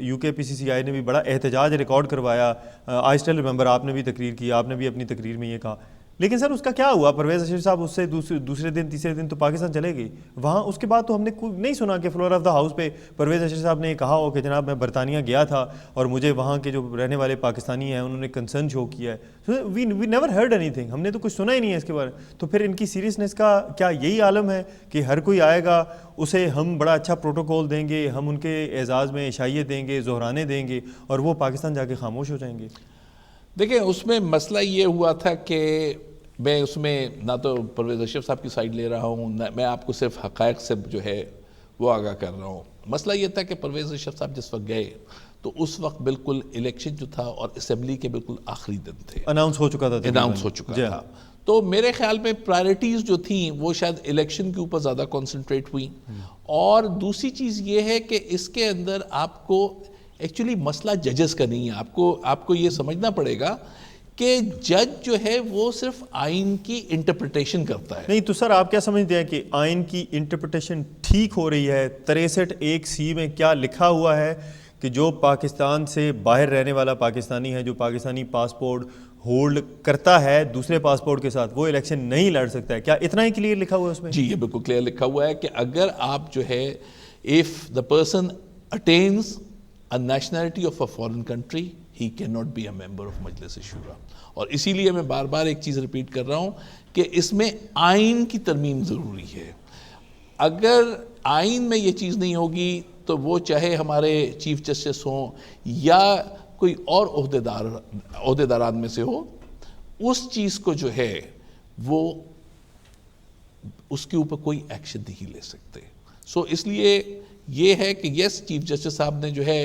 یو کے پی سی سی آئی نے بھی بڑا احتجاج ریکارڈ کروایا. آئی اسٹل ریممبر آپ نے بھی تقریر کی، آپ نے بھی اپنی تقریر میں یہ کہا. لیکن سر اس کا کیا ہوا؟ پرویز اشرف صاحب اس سے دوسرے دن تیسرے دن تو پاکستان چلے گئے. وہاں اس کے بعد تو ہم نے نہیں سنا کہ فلور آف دا ہاؤس پہ پرویز اشرف صاحب نے یہ کہا ہو کہ جناب میں برطانیہ گیا تھا اور مجھے وہاں کے جو رہنے والے پاکستانی ہیں انہوں نے کنسرن شو کیا ہے. We never heard anything, ہم نے تو کچھ سنا ہی نہیں ہے اس کے بارے. تو پھر ان کی سیریسنس کا کیا یہی عالم ہے کہ ہر کوئی آئے گا اسے ہم بڑا اچھا پروٹوکول دیں گے، ہم ان کے اعزاز میں عشائیت دیں گے، زہرانے دیں گے، اور وہ پاکستان جا کے خاموش ہو جائیں گے؟ دیکھیں اس میں مسئلہ یہ ہوا تھا کہ میں اس میں نہ تو پرویز اشرف صاحب کی سائڈ لے رہا ہوں، نہ میں آپ کو صرف حقائق سے جو ہے وہ آگاہ کر رہا ہوں. مسئلہ یہ تھا کہ پرویز اشرف صاحب جس وقت گئے تو اس وقت بالکل الیکشن جو تھا اور اسمبلی کے بالکل آخری دن تھے، اناؤنس ہو چکا تھا. تو میرے خیال میں پرائرٹیز جو تھیں وہ شاید الیکشن کے اوپر زیادہ کنسنٹریٹ ہوئی. اور دوسری چیز یہ ہے کہ اس کے اندر آپ کو ایکچولی مسئلہ ججز کا نہیں ہے. آپ کو یہ سمجھنا پڑے گا کہ جج جو ہے وہ صرف آئین کی انٹرپریٹیشن کرتا ہے. نہیں تو سر آپ کیا سمجھتے ہیں کہ آئین کی انٹرپریٹیشن ٹھیک ہو رہی ہے؟ 63(1)(c) میں کیا لکھا ہوا ہے کہ جو پاکستان سے باہر رہنے والا پاکستانی ہے، جو پاکستانی پاسپورٹ ہولڈ کرتا ہے دوسرے پاسپورٹ کے ساتھ، وہ الیکشن نہیں لڑ سکتا ہے؟ کیا اتنا ہی کلیئر لکھا ہوا ہے اس میں؟ جی یہ بالکل کلیئر لکھا ہوا ہے کہ اگر آپ جو ہے if the person attains a nationality of a foreign country he cannot be a member of مجلس شورا. اور اسی لیے میں بار بار ایک چیز ریپیٹ کر رہا ہوں کہ اس میں آئین کی ترمیم ضروری ہے. اگر آئین میں یہ چیز نہیں ہوگی تو وہ چاہے ہمارے چیف جسٹس ہوں یا کوئی اور عہدیداران میں سے ہو، اس چیز کو جو ہے وہ اس کے اوپر کوئی ایکشن نہیں لے سکتے. سو اس لیے یہ ہے کہ یس چیف جسٹس صاحب نے جو ہے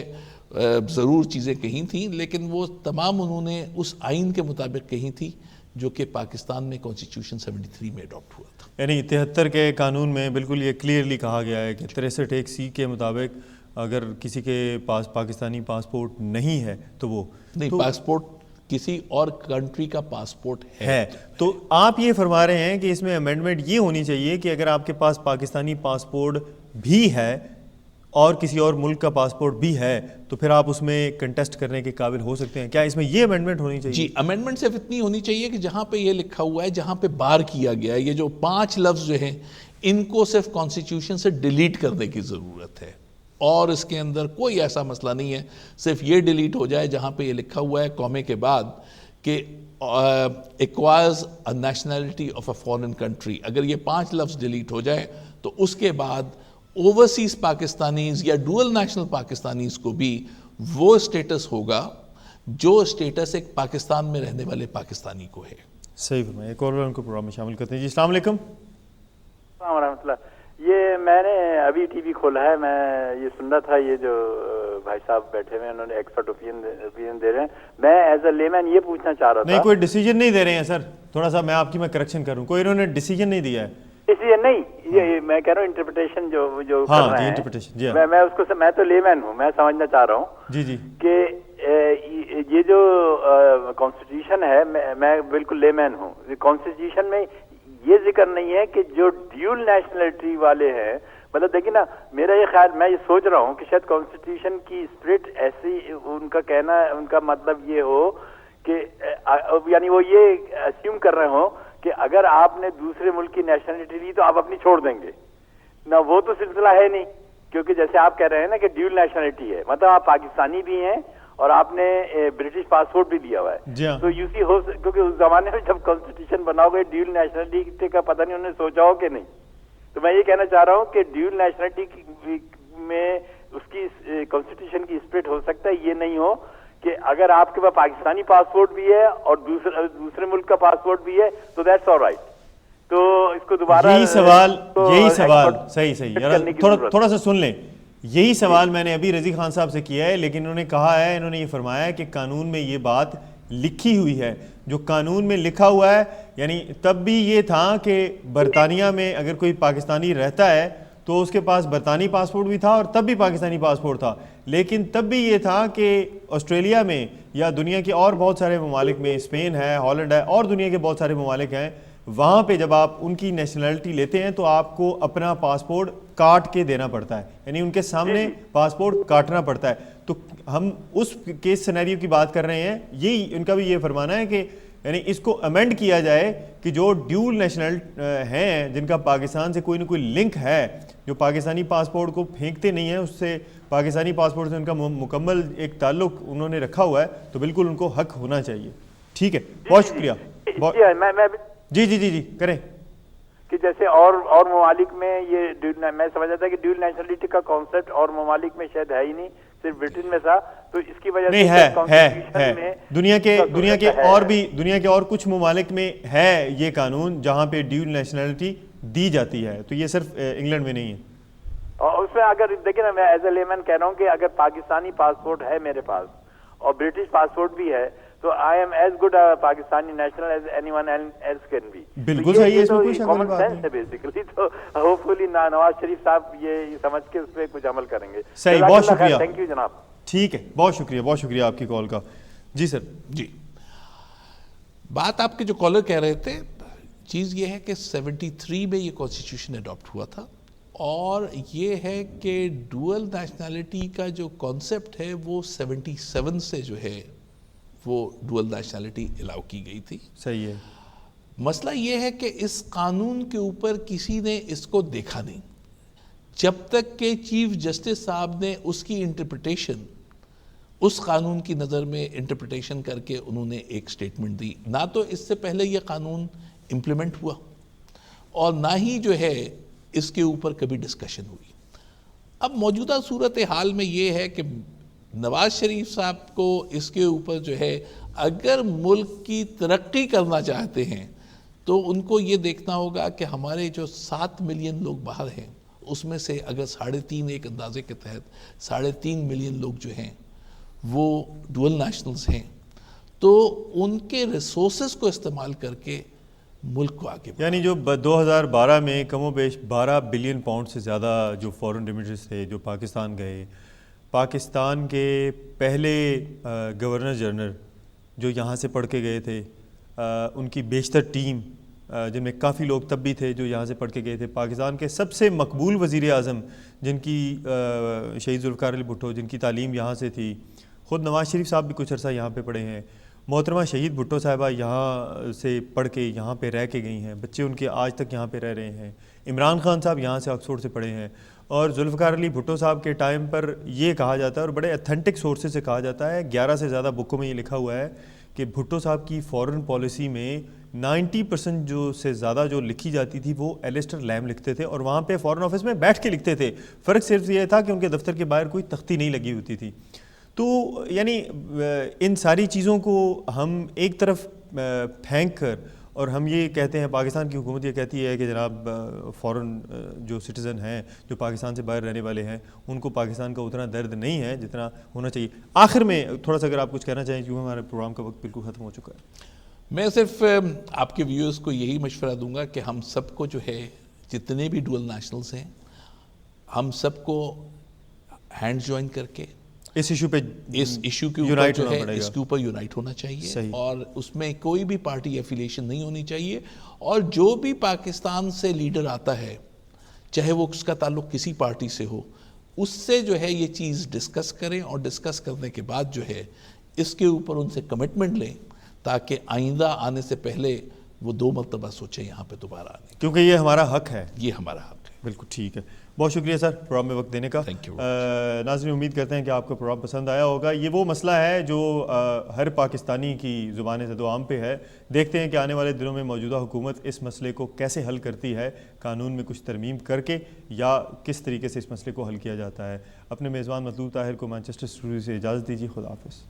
ضرور چیزیں کہی تھیں، لیکن وہ تمام انہوں نے اس آئین کے مطابق کہی تھی جو کہ پاکستان میں کانسٹیٹیوشن 73 میں اڈاپٹ ہوا تھا. یعنی 73 کے قانون میں بالکل یہ کلیئرلی کہا گیا ہے کہ 63(1)(c) کے مطابق اگر کسی کے پاس پاکستانی پاسپورٹ نہیں ہے تو وہ نہیں، پاسپورٹ کسی اور کنٹری کا پاسپورٹ ہے. تو آپ یہ فرما رہے ہیں کہ اس میں امینڈمنٹ یہ ہونی چاہیے کہ اگر آپ کے پاس پاکستانی پاسپورٹ بھی ہے اور کسی اور ملک کا پاسپورٹ بھی ہے تو پھر آپ اس میں کنٹیسٹ کرنے کے قابل ہو سکتے ہیں. کیا اس میں یہ امینڈمنٹ ہونی چاہیے؟ جی امینڈمنٹ صرف اتنی ہونی چاہیے کہ جہاں پہ یہ لکھا ہوا ہے، جہاں پہ بار کیا گیا ہے، یہ جو 5 لفظ جو ہیں ان کو صرف کانسٹیٹیوشن سے ڈیلیٹ کرنے کی ضرورت ہے. اور اس کے اندر کوئی ایسا مسئلہ نہیں ہے، صرف یہ ڈیلیٹ ہو جائے جہاں پہ یہ لکھا ہوا ہے کومے کے بعد کہ acquires a nationality of a foreign country. اگر یہ 5 لفظ ڈیلیٹ ہو جائے تو اس کے بعد اوورسیز پاکستانیز یا ڈوئل نیشنل پاکستانیز کو بھی وہ اسٹیٹس ہوگا جو اسٹیٹس ایک پاکستان میں رہنے والے پاکستانی کو ہے. صحیح فرمایا. ایک اور ان کو پروگرام میں شامل کرتے ہیں. جی السلام علیکم. السلام ورحمۃ اللہ. یہ میں نے ابھی ٹی وی کھولا ہے, میں یہ سن رہا تھا, یہ جو بھائی صاحب بیٹھے ہوئے ہیں انہوں نے ایکسپرٹ اوپینین دے رہے ہیں. میں ایز اے لیمین یہ پوچھنا چاہ رہا تھا. نہیں, کوئی ڈیسیجن نہیں دے رہے ہیں سر, تھوڑا سا میں آپ کی کریکشن کروں, کوئی انہوں نے ڈیسیجن نہیں دیا ہے. ڈیسیجن نہیں, یہ میں کہہ رہا ہوں انٹرپریٹیشن جو کر رہے ہیں, میں اس کو, میں تو لیمین ہوں, میں سمجھنا چاہ رہا ہوں جی جی کہ یہ جو کانسٹیٹیوشن ہے, میں بالکل لیمین ہوں. کانسٹیٹیوشن میں یہ ذکر نہیں ہے کہ جو ڈیول نیشنلٹی والے ہیں, مطلب دیکھیں نا, میرا یہ خیال, میں یہ سوچ رہا ہوں کہ شاید کانسٹیٹیوشن کی اسپرٹ ایسی, ان کا کہنا, ان کا مطلب یہ ہو کہ یعنی وہ یہ اسیوم کر رہے ہوں کہ اگر آپ نے دوسرے ملک کی نیشنلٹی لی تو آپ اپنی چھوڑ دیں گے نہ. وہ تو سلسلہ ہے نہیں, کیونکہ جیسے آپ کہہ رہے ہیں نا کہ ڈیول نیشنلٹی ہے, مطلب آپ پاکستانی بھی ہیں اور آپ نے برٹش پاسپورٹ بھی لیا ہوا ہے. تو یو سی ہو, کیونکہ اس زمانے میں جب کانسٹیٹیوشن بنا ہوگا ڈیول نیشنلٹی کا پتہ نہیں انہوں نے سوچا ہو کہ نہیں. تو میں یہ کہنا چاہ رہا ہوں کہ ڈیول نیشنلٹی میں اس کی کانسٹیٹیوشن کی اسپرٹ ہو سکتا ہے, یہ نہیں ہو کہ اگر آپ کے پاس پاکستانی پاسپورٹ بھی ہے اور دوسرے ملک کا پاسپورٹ بھی ہے تو دیٹس آل رائٹ. تو اس کو دوبارہ یہی سوال صحیح تھوڑا سا سن لیں. یہی سوال میں نے ابھی رضی خان صاحب سے کیا ہے, لیکن انہوں نے کہا ہے, انہوں نے یہ فرمایا کہ قانون میں یہ بات لکھی ہوئی ہے. جو قانون میں لکھا ہوا ہے, یعنی تب بھی یہ تھا کہ برطانیہ میں اگر کوئی پاکستانی رہتا ہے تو اس کے پاس برطانوی پاسپورٹ بھی تھا اور تب بھی پاکستانی پاسپورٹ تھا, لیکن تب بھی یہ تھا کہ آسٹریلیا میں یا دنیا کے اور بہت سارے ممالک میں, اسپین ہے, ہالینڈ ہے, اور دنیا کے بہت سارے ممالک ہیں, وہاں پہ جب آپ ان کی نیشنلٹی لیتے ہیں تو آپ کو اپنا پاسپورٹ کاٹ کے دینا پڑتا ہے, یعنی ان کے سامنے پاسپورٹ کاٹنا پڑتا ہے. تو ہم اس کیس سینیریو کی بات کر رہے ہیں, یہی ان کا بھی یہ فرمانا ہے کہ یعنی اس کو امینڈ کیا جائے کہ جو ڈیول نیشنل ہیں, جن کا پاکستان سے کوئی نہ کوئی لنک ہے, جو پاکستانی پاسپورٹ کو پھینکتے نہیں ہیں, اس سے پاکستانی پاسپورٹ سے ان کا مکمل ایک تعلق انہوں نے رکھا ہوا ہے, تو بالکل ان کو حق ہونا چاہیے. ٹھیک ہے, بہت شکریہ. جی جی جی جی کریں. کہ جیسے اور ممالک میں یہ میں سمجھا تھا کہ ڈیول نیشنلٹی کا کانسیپٹ اور ممالک میں شاید ہے ہی نہیں, صرف برٹن میں تھا, تو اس کی وجہ سے ہے دنیا کے اور کچھ ممالک میں ہے یہ قانون جہاں پہ ڈیول نیشنلٹی دی جاتی ہے, تو یہ صرف انگلینڈ میں نہیں ہے. اور اس میں اگر دیکھیں نا, میں ایز اے لیمن کہہ رہا ہوں کہ اگر پاکستانی پاسپورٹ ہے میرے پاس اور برٹش پاسپورٹ بھی ہے, تو I am as good Pakistani national as anyone else can be. بالکل صحیح ہے, اس میں کوئی شک والی بات نہیں. بیسیکلی تو ہوپ فلی نواز شریف صاحب یہ سمجھ کے اس پہ کچھ عمل کریں گے. صحیح, بہت شکریہ. تھینک یو جناب. ٹھیک ہے, بہت شکریہ آپ کی کال کا. جی سر. جی, بات آپ کے جو کالر کہہ رہے تھے, چیز یہ ہے کہ 73 میں یہ کانسٹیٹیوشن اڈاپٹ ہوا تھا, اور یہ ہے کہ ڈوئل نیشنلٹی کا جو کانسیپٹ ہے وہ 77 سے جو ہے وہ ڈوئل نیشنلٹی الاؤ کی گئی تھی. صحیح ہے. مسئلہ یہ ہے کہ اس قانون کے اوپر کسی نے اس کو دیکھا نہیں, جب تک کہ چیف جسٹس صاحب نے اس کی انٹرپریٹیشن, اس قانون کی نظر میں انٹرپریٹیشن کر کے انہوں نے ایک سٹیٹمنٹ دی. نہ تو اس سے پہلے یہ قانون امپلیمنٹ ہوا, اور نہ ہی جو ہے اس کے اوپر کبھی ڈسکشن ہوئی. اب موجودہ صورتحال میں یہ ہے کہ نواز شریف صاحب کو اس کے اوپر جو ہے, اگر ملک کی ترقی کرنا چاہتے ہیں تو ان کو یہ دیکھنا ہوگا کہ ہمارے جو 7 ملین لوگ باہر ہیں, اس میں سے اگر 3.5 ایک اندازے کے تحت 3.5 ملین لوگ جو ہیں وہ ڈوئل نیشنلز ہیں, تو ان کے ریسورسز کو استعمال کر کے ملک کو آگے, یعنی جو 2012 میں کم و بیش 12 بلین پاؤنڈ سے زیادہ جو فورن ریمیٹنس تھے جو پاکستان گئے, پاکستان کے پہلے گورنر جنرل جو یہاں سے پڑھ کے گئے تھے, ان کی بیشتر ٹیم جن میں کافی لوگ تب بھی تھے جو یہاں سے پڑھ کے گئے تھے, پاکستان کے سب سے مقبول وزیر اعظم جن کی شہید ذوالفقار علی بھٹو, جن کی تعلیم یہاں سے تھی, خود نواز شریف صاحب بھی کچھ عرصہ یہاں پہ پڑھے ہیں, محترمہ شہید بھٹو صاحبہ یہاں سے پڑھ کے یہاں پہ رہ کے گئی ہیں, بچے ان کے آج تک یہاں پہ رہ رہے ہیں, عمران خان صاحب یہاں سے آکسفورڈ سے پڑھے ہیں, اور ذوالفقار علی بھٹو صاحب کے ٹائم پر یہ کہا جاتا ہے اور بڑے اتھینٹک سورسز سے کہا جاتا ہے, 11 سے زیادہ بکوں میں یہ لکھا ہوا ہے کہ بھٹو صاحب کی فورن پالیسی میں 90% جو سے زیادہ جو لکھی جاتی تھی وہ ایلسٹر لیم لکھتے تھے, اور وہاں پہ فورن آفس میں بیٹھ کے لکھتے تھے. فرق صرف یہ تھا کہ ان کے دفتر کے باہر کوئی تختی نہیں لگی ہوتی تھی. تو یعنی ان ساری چیزوں کو ہم ایک طرف پھینک کر اور ہم یہ کہتے ہیں، پاکستان کی حکومت یہ کہتی ہے کہ جناب فورن جو سٹیزن ہیں، جو پاکستان سے باہر رہنے والے ہیں، ان کو پاکستان کا اتنا درد نہیں ہے جتنا ہونا چاہیے. آخر میں تھوڑا سا اگر آپ کچھ کہنا چاہیں، کیونکہ ہمارے پروگرام کا وقت بالکل ختم ہو چکا ہے. میں صرف آپ کے ویورز کو یہی مشورہ دوں گا کہ ہم سب کو جو ہے، جتنے بھی ڈول نیشنلز ہیں، ہم سب کو ہینڈ جوائن کر کے اس ایشو پہ اس ایشو کے اوپر جو ہے اس کے اوپر یونائٹ ہونا چاہیے، اور اس میں کوئی بھی پارٹی ایفیلیشن نہیں ہونی چاہیے. اور جو بھی پاکستان سے لیڈر آتا ہے، چاہے وہ اس کا تعلق کسی پارٹی سے ہو، اس سے جو ہے یہ چیز ڈسکس کریں، اور ڈسکس کرنے کے بعد جو ہے اس کے اوپر ان سے کمٹمنٹ لیں، تاکہ آئندہ آنے سے پہلے وہ 2 مرتبہ سوچیں یہاں پہ دوبارہ آنے. کیونکہ یہ ہمارا حق ہے. یہ ہمارا حق ہے. بالکل ٹھیک ہے. بہت شکریہ سر پروگرام میں وقت دینے کا. ناظرین، امید کرتے ہیں کہ آپ کو پروگرام پسند آیا ہوگا. یہ وہ مسئلہ ہے جو ہر پاکستانی کی زبان زد و عام پہ ہے. دیکھتے ہیں کہ آنے والے دنوں میں موجودہ حکومت اس مسئلے کو کیسے حل کرتی ہے، قانون میں کچھ ترمیم کر کے، یا کس طریقے سے اس مسئلے کو حل کیا جاتا ہے. اپنے میزبان مطلوب طاہر کو مانچسٹر اسٹوڈیو سے اجازت دیجیے. خدا حافظ.